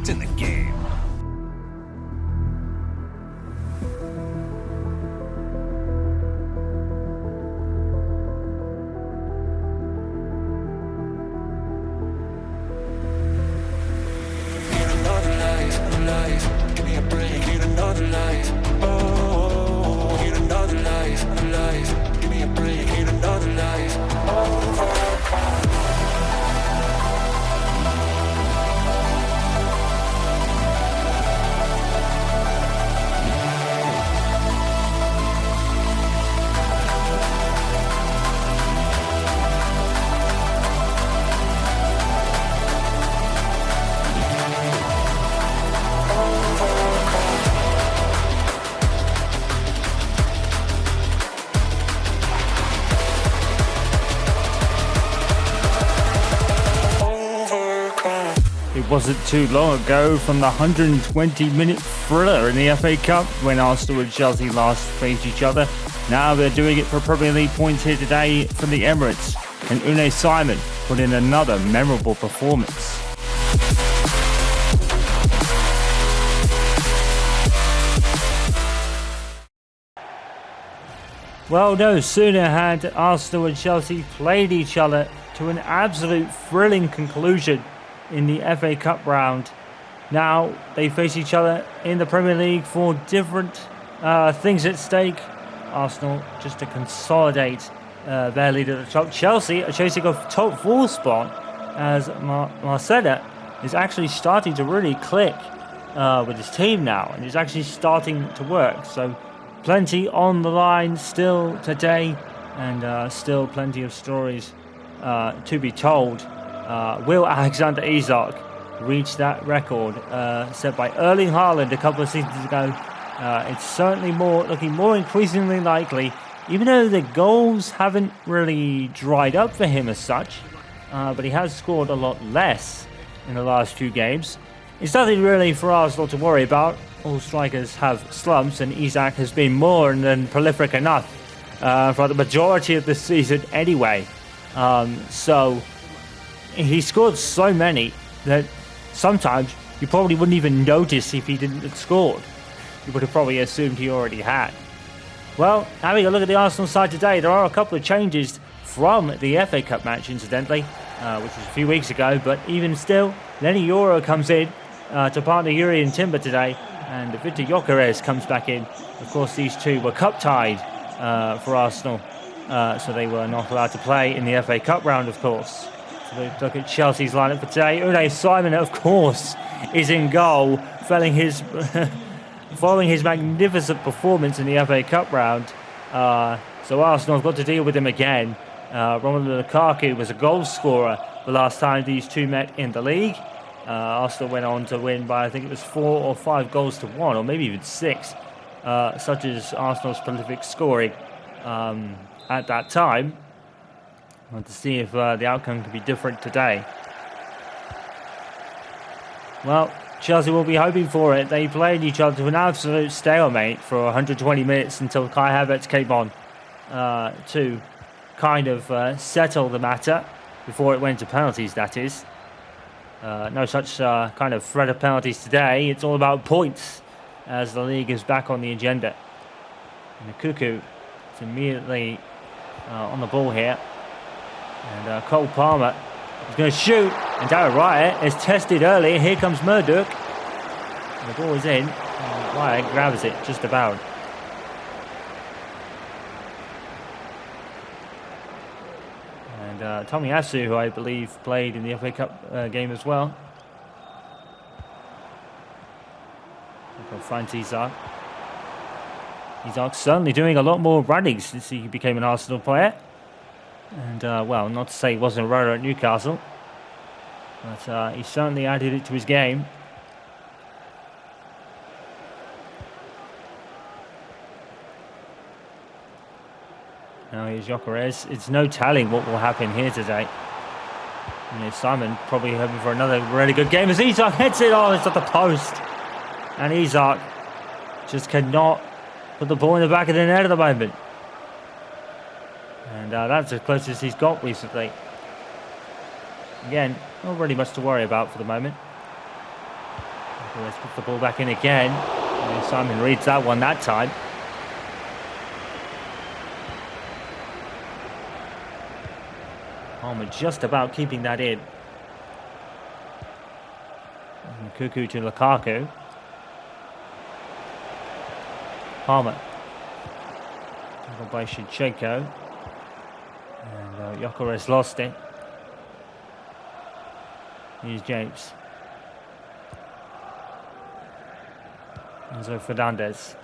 It's in the game. Give me a break, need another life. Oh, need another life, life. Give me a break, need another life. It wasn't too long ago from the 120-minute thriller in the FA Cup when Arsenal and Chelsea last faced each other. Now they're doing it for Premier League points here today from the Emirates, and Unai Simon put in another memorable performance. Well, no sooner had Arsenal and Chelsea played each other to an absolute thrilling conclusion in the FA Cup round. Now they face each other in the Premier League for different things at stake. Arsenal just to consolidate their lead at the top. Chelsea are chasing a top 4 spot as Marcelo is actually starting to really click with his team now, and is actually starting to work. So plenty on the line still today, and still plenty of stories to be told. Will Alexander-Isak reach that record set by Erling Haaland a couple of seasons ago? It's certainly looking more increasingly likely, even though the goals haven't really dried up for him as such, but he has scored a lot less in the last few games. It's nothing really for Arsenal to worry about. All strikers have slumps, and Isak has been more than prolific enough for the majority of the season anyway. So he scored so many that sometimes you probably wouldn't even notice if he didn't have scored. You would have probably assumed he already had. Well, having a look at the Arsenal side today, there are a couple of changes from the FA Cup match, incidentally, which was a few weeks ago, but even still, Lenny Yoro comes in to partner Yuri and Timber today, and Victor Gyökeres comes back in. Of course, these two were cup-tied for Arsenal, so they were not allowed to play in the FA Cup round, of course. So we look at Chelsea's lineup for today. Unai Simon, of course, is in goal, following his magnificent performance in the FA Cup round. So Arsenal have got to deal with him again. Romelu Lukaku was a goal scorer the last time these two met in the league. Arsenal went on to win by, I think it was 4 or 5 goals to 1, or maybe even 6, such as Arsenal's prolific scoring at that time. I want to see if the outcome could be different today. Well, Chelsea will be hoping for it. They played each other to an absolute stalemate for 120 minutes until Kai Havertz came on to kind of settle the matter before it went to penalties, that is. No such kind of threat of penalties today. It's all about points as the league is back on the agenda. And Cuckoo is immediately on the ball here. And Cole Palmer is going to shoot. And Darren Raya is tested early. Here comes Murdoch. The ball is in. Raya grabs it just about. And Tomiyasu, who I believe played in the FA Cup game as well. We'll find Isak. Isak certainly doing a lot more running since he became an Arsenal player. And, well, not to say he wasn't a runner at Newcastle, but he certainly added it to his game. Now here's Gyökeres. It's no telling what will happen here today. And Simon probably hoping for another really good game as Isak hits it on. It's at the post. And Isak just cannot put the ball in the back of the net at the moment. And that's as close as he's got recently. Again, not really much to worry about for the moment. Let's put the ball back in again. And Simon reads that one that time. Palmer just about keeping that in. And Cuckoo to Lukaku. Palmer. Tackled by Shevchenko. And Gyökeres lost it. Here's James. Enzo Fernandez.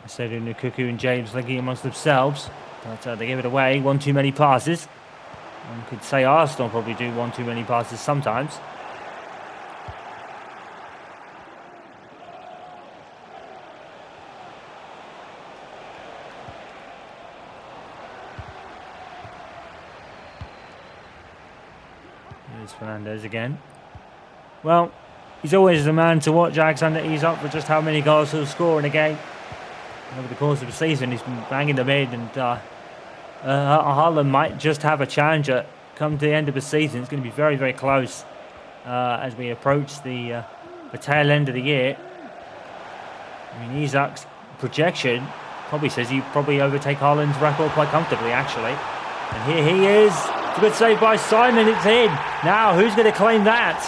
Instead of Cuckoo and James linking amongst themselves. But they give it away. One too many passes. One could say Arsenal probably do one too many passes sometimes. Here's Fernandez again. Well, he's always the man to watch, Alexander Isak, for just how many goals he'll score in a game. Over the course of the season, he's been banging them in, and Haaland might just have a challenger come to the end of the season. It's going to be very, very close as we approach the tail end of the year. I mean, Isak's projection probably says he probably overtake Haaland's record quite comfortably, actually. And here he is. It's a good save by Simon. It's in. Now, who's going to claim that?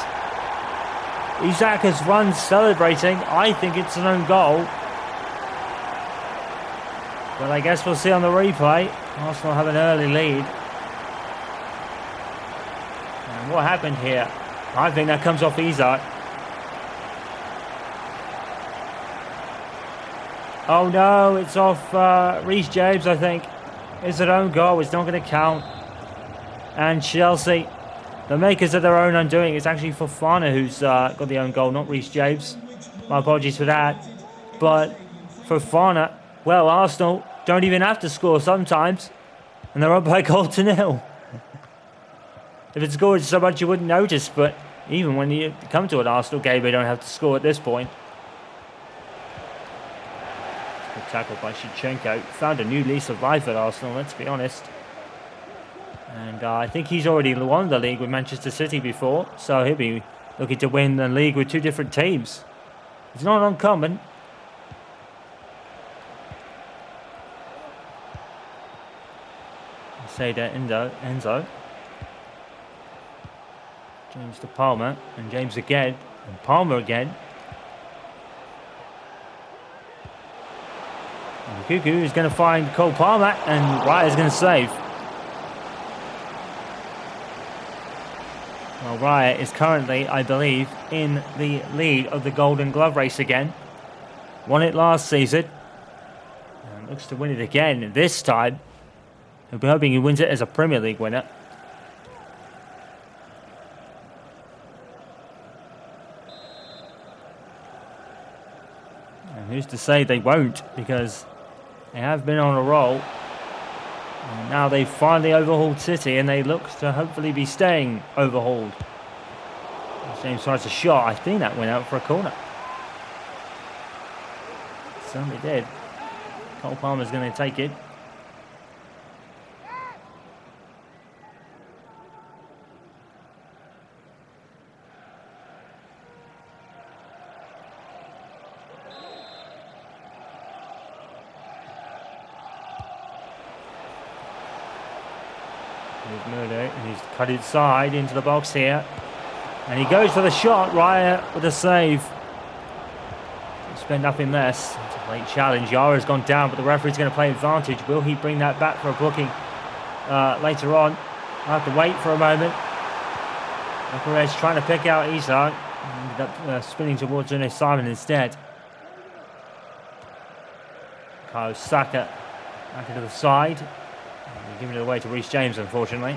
Isak has run celebrating. I think it's an own goal. But I guess we'll see on the replay. Arsenal have an early lead. And what happened here? I think that comes off Isak. Oh no, it's off Reece James, I think. It's an own goal. It's not going to count. And Chelsea, the makers of their own undoing. It's actually Fofana who's got the own goal, not Reece James. My apologies for that. But Fofana, well, Arsenal don't even have to score sometimes. And they're up by 0-0. If it scored so much you wouldn't notice. But even when you come to an Arsenal game, they don't have to score at this point. Good tackle by Shevchenko. Found a new lease of life at Arsenal, let's be honest. And I think he's already won the league with Manchester City before. So he'll be looking to win the league with two different teams. It's not uncommon. Say that Enzo. James to Palmer. And James again. And Palmer again. And Cuckoo is going to find Cole Palmer. And Raya's going to save. Well, Raya is currently, I believe, in the lead of the Golden Glove race again. Won it last season. And looks to win it again this time. He'll be hoping he wins it as a Premier League winner. And who's to say they won't, because they have been on a roll. And now they've finally overhauled City, and they look to hopefully be staying overhauled. James tries a shot. I think that went out for a corner. Certainly did. Cole Palmer's going to take it. He's cut inside into the box here. And he goes for the shot. Raya with a save. Spend nothing less. It's a late challenge. Yara's gone down, but the referee's going to play advantage. Will he bring that back for a booking later on? I'll have to wait for a moment. Gyökeres trying to pick out Isak. Ended up spinning towards Unai Simon instead. Kyle Saka back into the side. Giving it away to Reece James, unfortunately.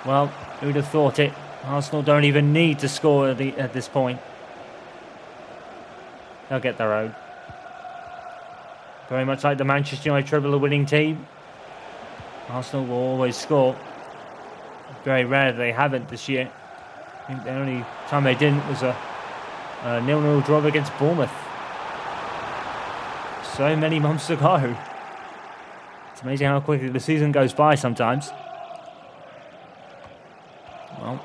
Well, who'd have thought it? Arsenal don't even need to score at this point. They'll get their own. Very much like the Manchester United treble winning team. Arsenal will always score. Very rare that they haven't this year. I think the only time they didn't was a 0-0 draw against Bournemouth. So many months ago. It's amazing how quickly the season goes by sometimes. Well,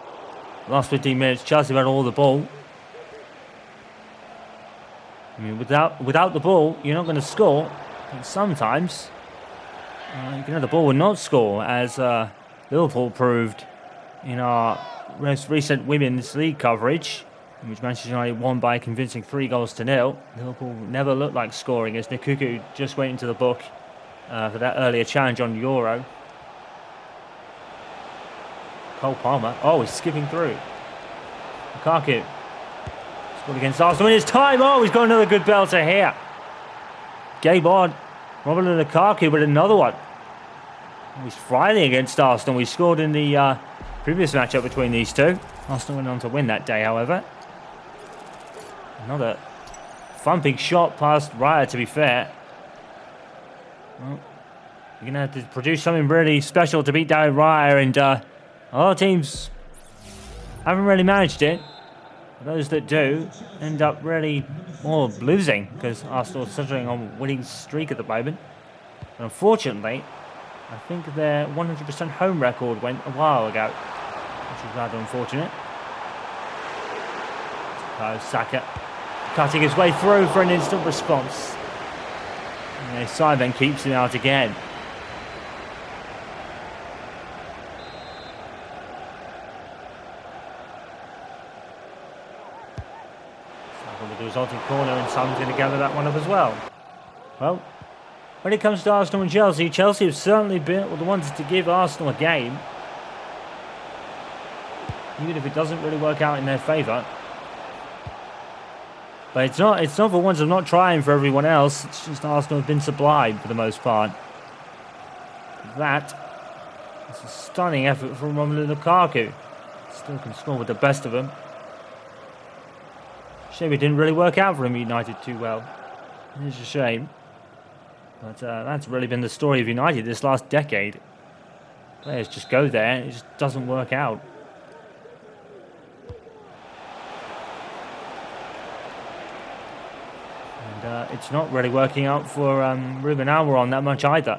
Last 15 minutes, Chelsea had all the ball. I mean, without the ball, you're not going to score. And sometimes you can have the ball and not score, as Liverpool proved in our most recent Women's League coverage, in which Manchester United won by a convincing 3-0. Liverpool never looked like scoring, as Nkuku just went into the book for that earlier challenge on Euro. Cole Palmer. Oh, he's skipping through. Lukaku. Scored against Arsenal in his time. Oh, he's got another good belter here. Game on. Romelu Lukaku with another one. He's Friday against Arsenal. We scored in the previous matchup between these two. Arsenal went on to win that day, however. Another thumping shot past Raya, to be fair. Well, you're going to have to produce something really special to beat David Raya, and a lot of teams haven't really managed it. Those that do end up really more losing, because Arsenal are centering on a winning streak at the moment. But unfortunately, I think their 100% home record went a while ago, which is rather unfortunate. Saka cutting his way through for an instant response. And Simon keeps him out again. With the resulting corner, and Simon's going to gather that one up as well. Well, when it comes to Arsenal and Chelsea, Chelsea have certainly been the ones to give Arsenal a game, even if it doesn't really work out in their favour. But it's not for ones of not trying for everyone else. It's just Arsenal have been sublime for the most part. That is a stunning effort from Romelu Lukaku. Still can score with the best of them. Shame it didn't really work out for him, United, too well. It's a shame. But that's really been the story of United this last decade. Players just go there and it just doesn't work out. And it's not really working out for Ruben Almiron that much either.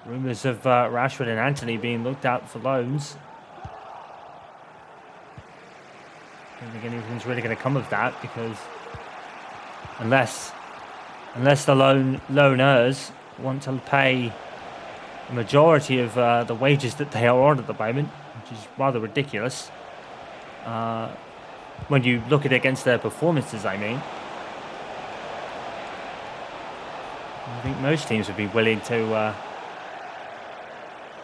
Rumours of Rashford and Antony being looked at for loans. I don't think anything's really going to come of that, because unless the loaners want to pay the majority of the wages that they are on at the moment, which is rather ridiculous when you look at it against their performances, I mean. I think most teams would be willing to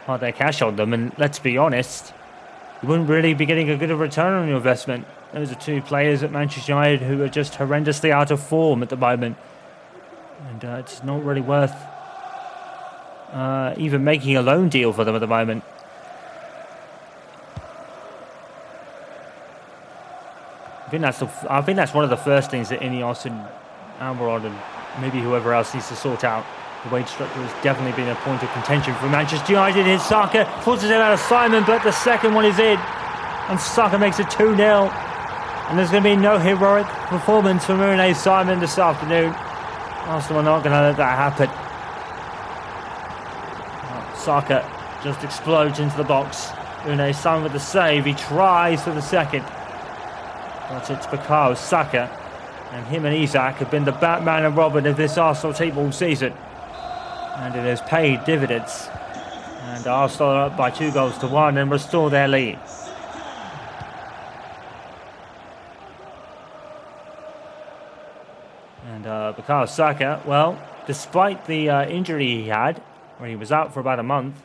put their cash on them, and let's be honest, you wouldn't really be getting a good return on your investment. Those are two players at Manchester United who are just horrendously out of form at the moment. And it's not really worth even making a loan deal for them at the moment. I think that's one of the first things that Ineos and Almiron and maybe whoever else needs to sort out. The wage structure has definitely been a point of contention for Manchester United. Here's Saka, forces it out of Simon, but the second one is in. And Saka makes it 2-0. And there's going to be no heroic performance from Unai Simon this afternoon. Arsenal are not going to let that happen. Saka just explodes into the box. Unai Simon with the save. He tries for the second. But it's Bukayo Saka. And him and Isak have been the Batman and Robin of this Arsenal team all season. And it has paid dividends. And Arsenal are up by 2-1 and restore their lead. And Bukayo Saka, well, despite the injury he had, where he was out for about a month,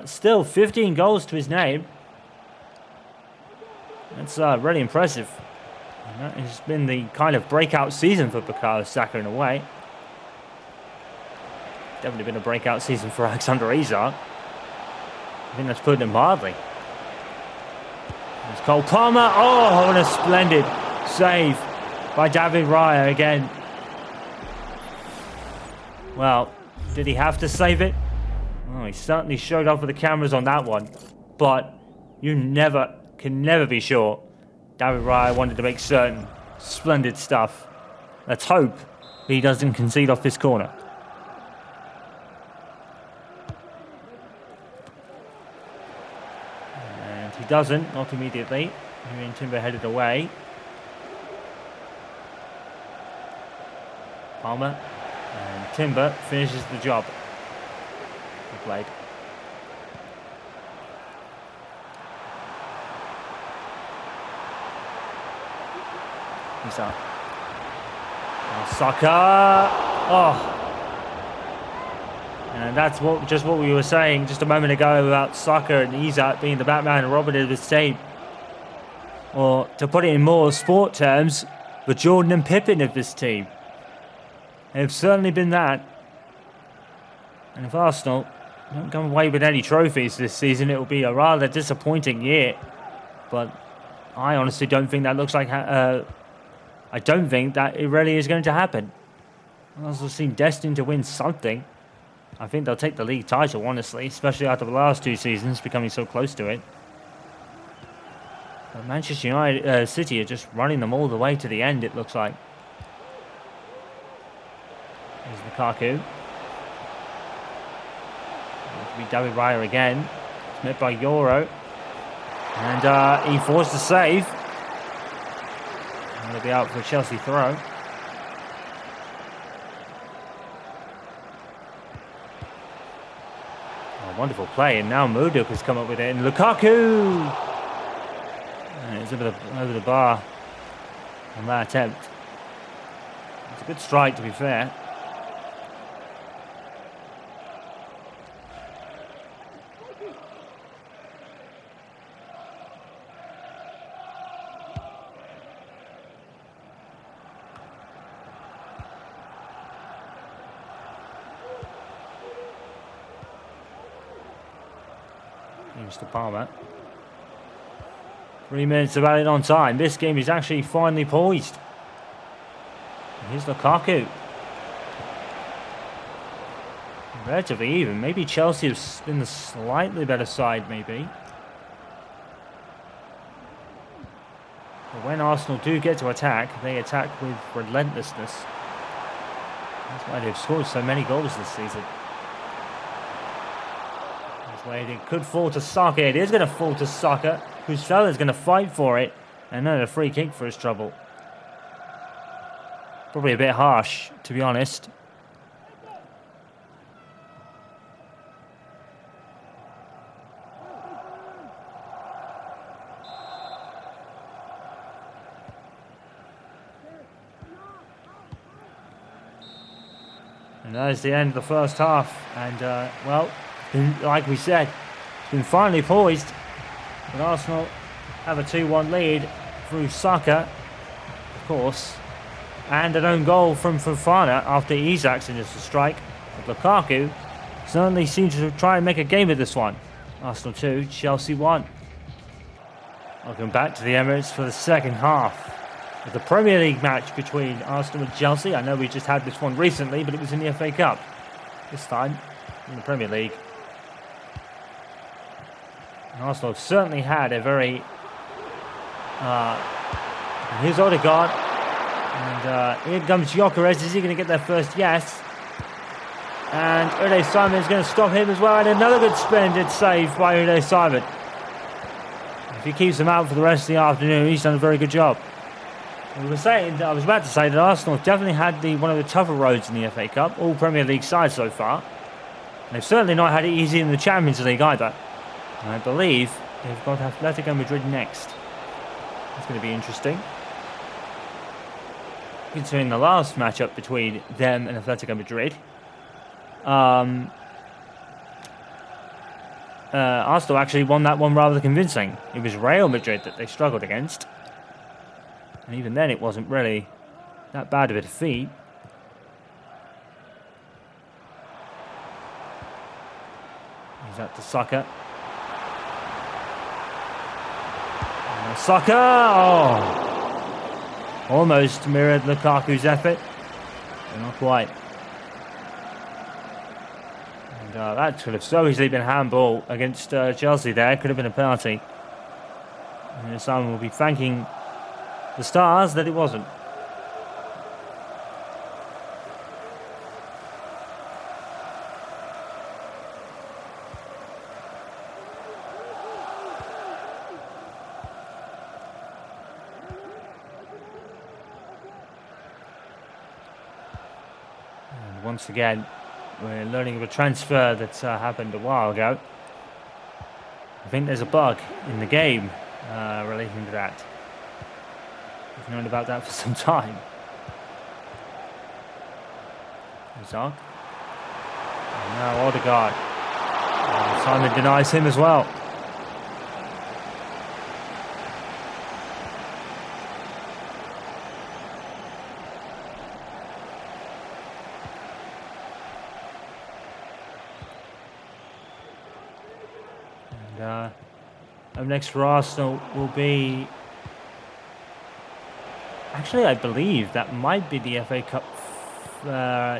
still 15 goals to his name. That's really impressive. And that has been the kind of breakout season for Bukayo Saka in a way. Definitely been a breakout season for Alexander Isak. I think that's putting it mildly. There's Cole Palmer. Oh, what a splendid save by David Raya again. Well, did he have to save it? Oh, he certainly showed off with the cameras on that one. But you can never be sure. David Raya wanted to make certain. Splendid stuff. Let's hope he doesn't concede off this corner. And And he doesn't, not immediately. Hearing Timber headed away. Palmer. And Timber finishes the job. Good played. He's up. Saka. Oh. And that's what we were saying just a moment ago about Saka and Isak being the Batman and Robin of this team. Or to put it in more sport terms, the Jordan and Pippen of this team. They've certainly been that. And if Arsenal don't come away with any trophies this season, it will be a rather disappointing year. But I honestly don't think that looks like... I don't think that it really is going to happen. Arsenal seem destined to win something. I think they'll take the league title, honestly, especially after the last 2 seasons becoming so close to it. But Manchester United, City are just running them all the way to the end, it looks like. There's Lukaku. It'll be David Raya again. It's met by Euro. And he forced a save. And he'll be out for a Chelsea throw. Wonderful play, and now Muduk has come up with it, and Lukaku! And it's over the bar on that attempt. It's a good strike, to be fair. Mr. Palmer. 3 minutes of added on time. This game is actually finally poised. And here's Lukaku. Relatively even. Maybe Chelsea have been the slightly better side, maybe. But when Arsenal do get to attack, they attack with relentlessness. That's why they've scored so many goals this season. It could fall to Saka. It is going to fall to Saka. Hussela's going to fight for it. And then a free kick for his trouble. Probably a bit harsh, to be honest. And that is the end of the first half. And, well... like we said, it's been finally poised. But Arsenal have a 2-1 lead through Saka, of course, and an own goal from Fofana after Isak's initial strike. But Lukaku certainly seems to try and make a game of this one. Arsenal 2, Chelsea 1. Welcome back to the Emirates for the second half of the Premier League match between Arsenal and Chelsea. I know we just had this one recently, but it was in the FA Cup. This time in the Premier League. Arsenal have certainly had a very... here's Odegaard. And here comes Gyökeres. Is he going to get their first? Yes. And Unai Simon is going to stop him as well. And another good splendid save by Unai Simon. If he keeps him out for the rest of the afternoon, he's done a very good job. I was about to say that Arsenal have definitely had one of the tougher roads in the FA Cup. All Premier League sides so far. And they've certainly not had it easy in the Champions League either. I believe they've got Atletico Madrid next. That's going to be interesting. Considering the last matchup between them and Atletico Madrid. Arsenal actually won that one rather convincing. It was Real Madrid that they struggled against. And even then it wasn't really that bad of a defeat. He's up to Saka. Saka! Oh! Almost mirrored Lukaku's effort. But not quite. And that could have so easily been handball against Chelsea there. Could have been a penalty. And Simon will be thanking the stars that it wasn't. once again, we're learning of a transfer that happened a while ago. I think there's a bug in the game relating to that. We've known about that for some time. Isaac. And now Odegaard. Simon denies him as well. And up next for Arsenal will be... Actually, I believe that might be the FA Cup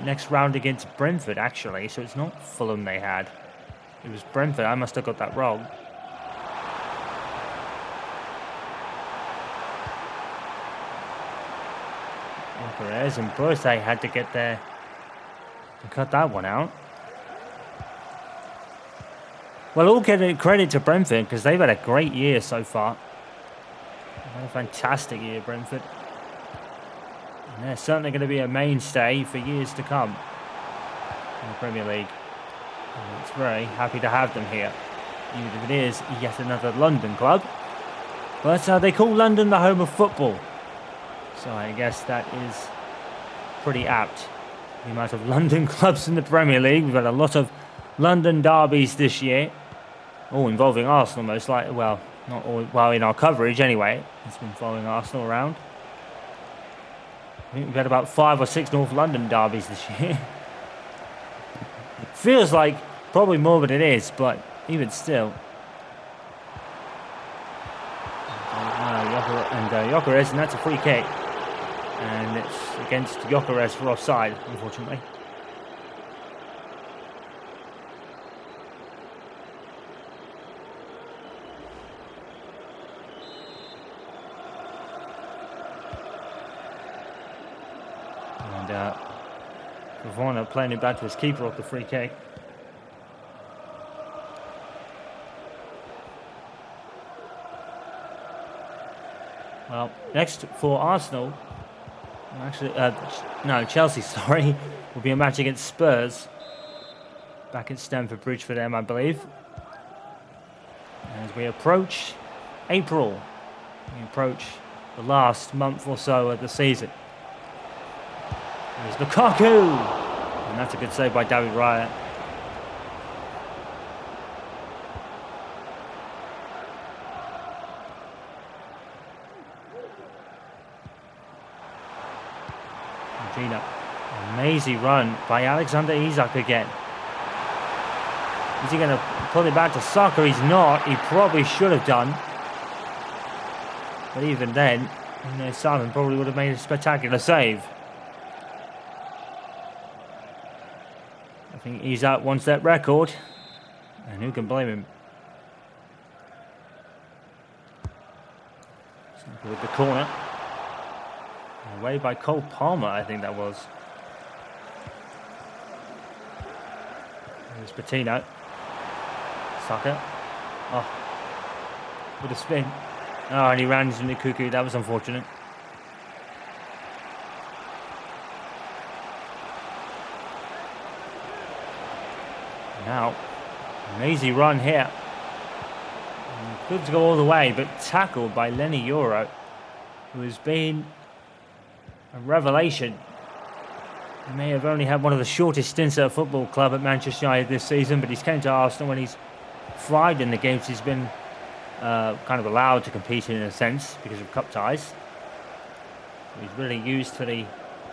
next round against Brentford, actually. So it's not Fulham they had. It was Brentford. I must have got that wrong. Perez and Birthday had to get there and cut that one out. Well, all credit to Brentford because they've had a great year so far. They've had a fantastic year, Brentford. And they're certainly going to be a mainstay for years to come in the Premier League. And it's very happy to have them here, even if it is yet another London club. But they call London the home of football. So I guess that is pretty apt. The amount of London clubs in the Premier League. We've had a lot of London derbies this year. All involving Arsenal most likely. Well, not all, well, in our coverage anyway. It's been following Arsenal around. I think we've had about 5 or 6 North London derbies this year. Feels like probably more than it is, but even still. And Gyökeres, and that's a free kick. And it's against Gyökeres for offside, unfortunately. And Pavona playing it back to his keeper off the free kick. Well, next for Arsenal, actually, no, Chelsea, sorry, will be a match against Spurs. Back at Stamford Bridge for them, I believe. As we approach April, we approach the last month or so of the season. There's Lukaku! And that's a good save by David Raya. Gina. Amazing run by Alexander Isak again. Is he going to pull it back to Saka? He's not. He probably should have done. But even then, Simon probably would have made a spectacular save. I think Isak wants that record. And who can blame him? Saka with the corner. Away by Cole Palmer, I think that was. There's Patino. Saka. Oh. With a spin. Oh, and he ran into Lukaku. That was unfortunate. Now, amazing run here. Good to go all the way, but tackled by Lenny Euro, who has been a revelation. He may have only had one of the shortest stints at a football club at Manchester United this season, but he's came to Arsenal when he's thrived in the games he's been kind of allowed to compete in a sense because of cup ties. He's really used for the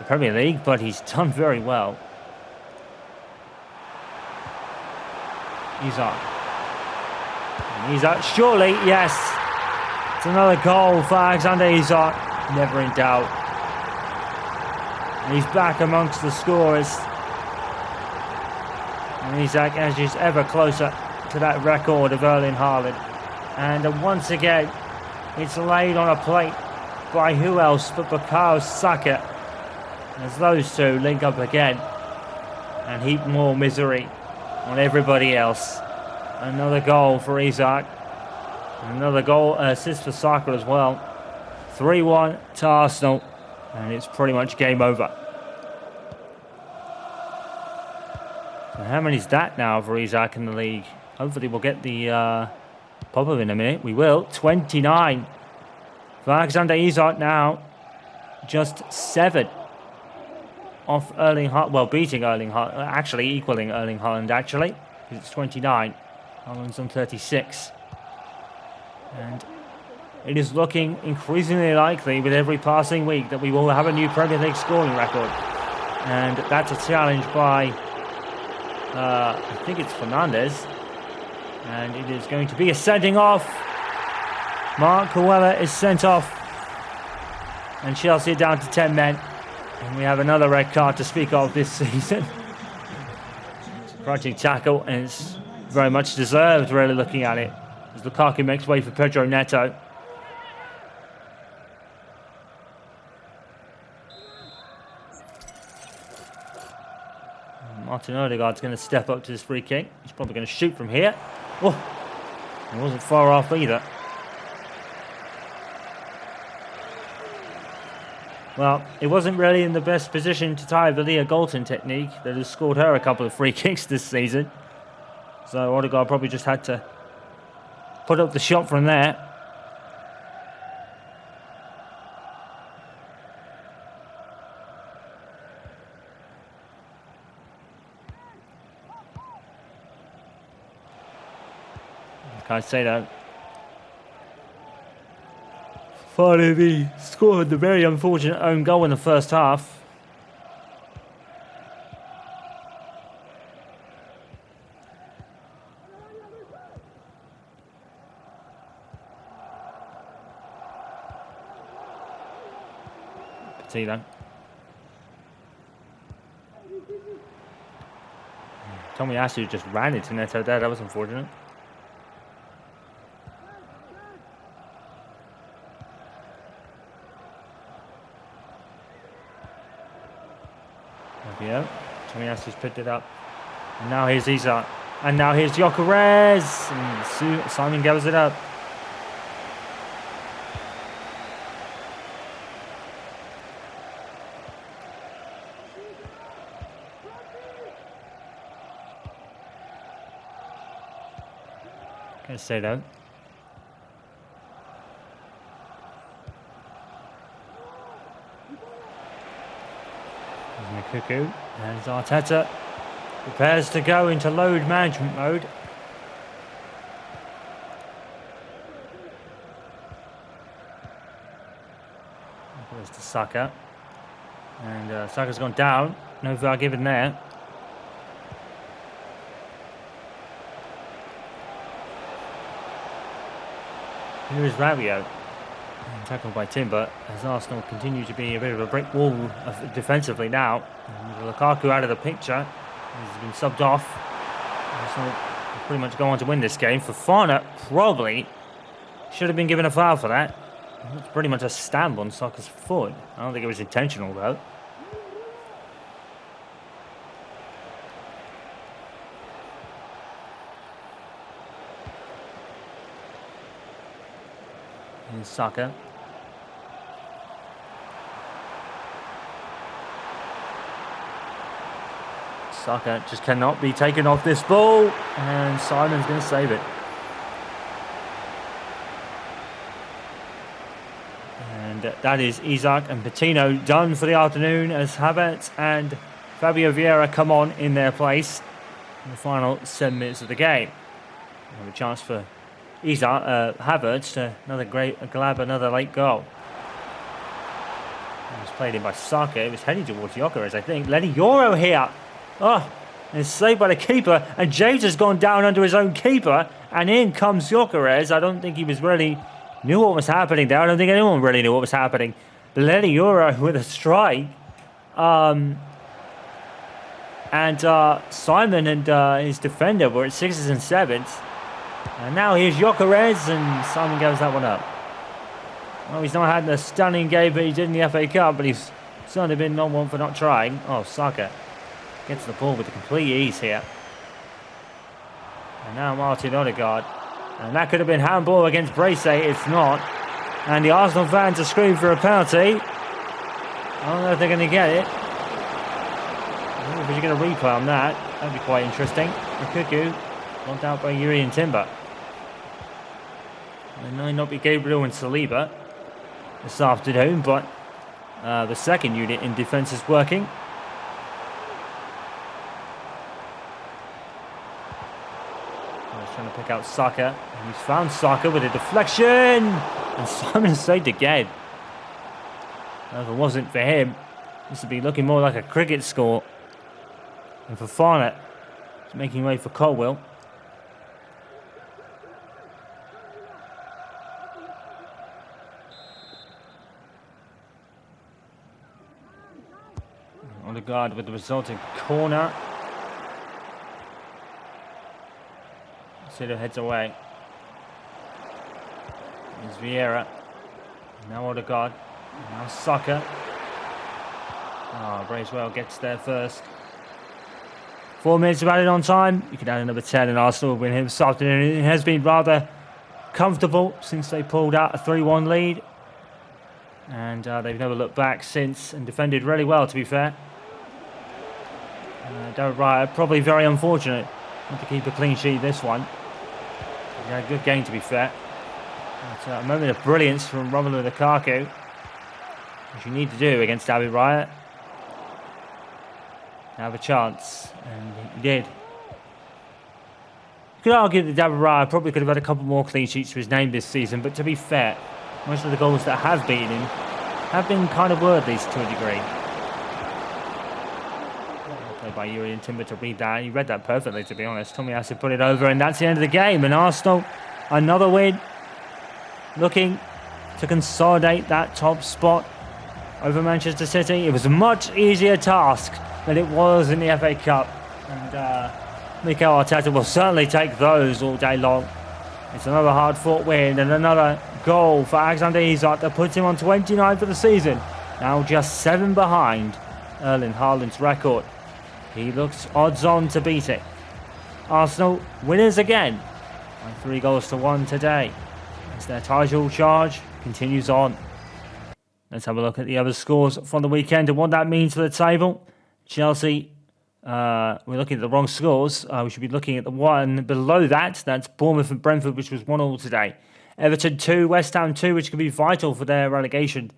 Premier League, but he's done very well. Isak, surely, yes. It's another goal for Alexander Isak. Never in doubt. And he's back amongst the scorers. And Isak edges ever closer to that record of Erling Haaland. And once again, it's laid on a plate by who else but Bukayo Saka. As those two link up again and heap more misery on everybody else. Another goal for Isak. Another goal assist for Saka as well. 3-1 to Arsenal. And it's pretty much game over. How many is that now for Isak in the league? Hopefully we'll get the pop-up in a minute. We will. 29. For Alexander Isak now. Just 7 off Erling Haaland. Well, beating Erling Haaland. Actually, equaling Erling Haaland, actually. Because it's 29. Haaland's on 36. And it is looking increasingly likely with every passing week that we will have a new Premier League scoring record. And that's a challenge by, I think it's Fernandes. And it is going to be a sending off. Mark Cuella is sent off. And Chelsea are down to 10 men. And we have another red card to speak of this season. It's a crunching tackle, and it's very much deserved, really, looking at it. As Lukaku makes way for Pedro Neto. Martin Odegaard's going to step up to this free kick. He's probably going to shoot from here. Oh, it wasn't far off either. Well, it wasn't really in the best position to tie the Leah Golton technique that has scored her a couple of free kicks this season. So Odegaard probably just had to put up the shot from there. Caicedo. Finally scored the very unfortunate own goal in the first half. Petito. Tommy Asu just ran into Neto there. That was unfortunate. Yeah, Tomiyasu picked it up. And now here's Isak. And now here's Gyökeres. And Simon gathers it up. Can't say that. Cuckoo and Arteta prepares to go into load management mode. There's to Saka, and Saka's gone down. No VAR given there. Here is Rabiot. Tackled by Timber as Arsenal continue to be a bit of a brick wall defensively now. And Lukaku out of the picture. He's been subbed off. Arsenal pretty much go on to win this game. Fofana probably should have been given a foul for that. It's pretty much a stamp on Saka's foot. I don't think it was intentional though. Here's Saka. Saka just cannot be taken off this ball, and Simon's going to save it. And that is Isak and Patino done for the afternoon as Havertz and Fabio Vieira come on in their place in the final 7 minutes of the game. We have a chance for Havertz to grab another late goal. It was played in by Saka. It was heading towards Gyökeres, I think. Lenny Yoro here. Oh, and it's saved by the keeper. And James has gone down under his own keeper. And in comes Gyökeres. I don't think he was really knew what was happening there. I don't think anyone really knew what was happening. But Lenny Yoro with a strike. And Simon and his defender were at 6s and 7s. And now here's Gyökeres, and Simon goes that one up. Well, he's not had the stunning game that he did in the FA Cup, but he's certainly been not one for not trying. Oh, Saka gets the ball with a complete ease here. And now Martin Odegaard. And that could have been handball against Brace. It's not. And the Arsenal fans are screaming for a penalty. I don't know if they're going to get it. I don't know if you're going to replay on that. That'd be quite interesting. Lukaku knocked out by Yuri and Timber. It might not be Gabriel and Saliba this afternoon, but the second unit in defence is working. He's trying to pick out Saka, and he's found Saka with a deflection, and Simon saved again. If it wasn't for him, this would be looking more like a cricket score. And for Fafana, he's making way for Colwill. Odegaard with the resulting corner. Sido heads away. Here's Vieira. Now Odegaard. Now Saka. Bracewell gets there first. 4 minutes of added on time. You could add another 10 and Arsenal will win here this afternoon. It has been rather comfortable since they pulled out a 3-1 lead. And they've never looked back since and defended really well, to be fair. David Raya, probably very unfortunate not to keep a clean sheet this one. He had a good game, to be fair. But, a moment of brilliance from Romelu Lukaku, which you need to do against David Raya. Have a chance, and he did. You could argue that David Raya probably could have had a couple more clean sheets to his name this season, but to be fair, most of the goals that have beaten him have been kind of worthy to a degree. Played by Yuri and Timber to read that. He read that perfectly, to be honest. Tomiyasu put it over, and that's the end of the game. And Arsenal, another win, looking to consolidate that top spot over Manchester City. It was a much easier task than it was in the FA Cup. And Mikel Arteta will certainly take those all day long. It's another hard-fought win and another goal for Alexander Isak that puts him on 29 for the season. Now just 7 behind Erling Haaland's record. He looks odds-on to beat it. Arsenal winners again by 3-1 today, as their title charge continues on. Let's have a look at the other scores from the weekend and what that means for the table. Chelsea, we're looking at the wrong scores. We should be looking at the one below that. That's Bournemouth and Brentford, which was 1-1 today. Everton 2, West Ham 2, which could be vital for their relegation,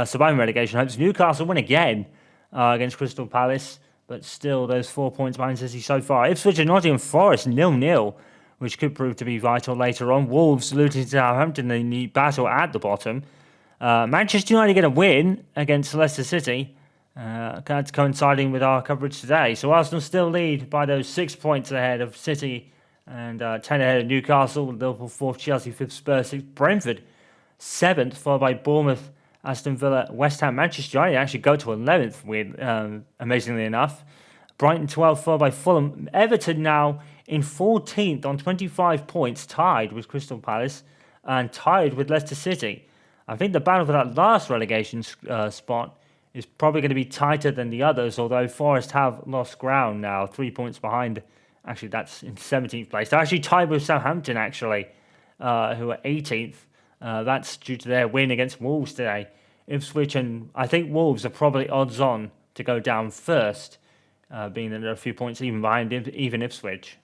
surviving relegation hopes. Newcastle win again against Crystal Palace, but still those 4 points behind City so far. Ipswich and Nottingham Forest 0-0, which could prove to be vital later on. Wolves losing to Southampton in the battle at the bottom. Manchester United get a win against Leicester City. That's coinciding with our coverage today. So Arsenal still lead by those 6 points ahead of City and 10 ahead of Newcastle. Liverpool 4th, Chelsea 5th, Spurs 6th, Brentford 7th, followed by Bournemouth, Aston Villa, West Ham, Manchester United actually go to 11th with, amazingly enough. Brighton 12th, followed by Fulham. Everton now in 14th on 25 points, tied with Crystal Palace and tied with Leicester City. I think the battle for that last relegation spot is probably going to be tighter than the others, although Forest have lost ground now, 3 points behind. Actually, that's in 17th place. They're actually tied with Southampton, actually, who are 18th. That's due to their win against Wolves today. Ipswich and I think Wolves are probably odds-on to go down first, being that they're a few points even behind even Ipswich.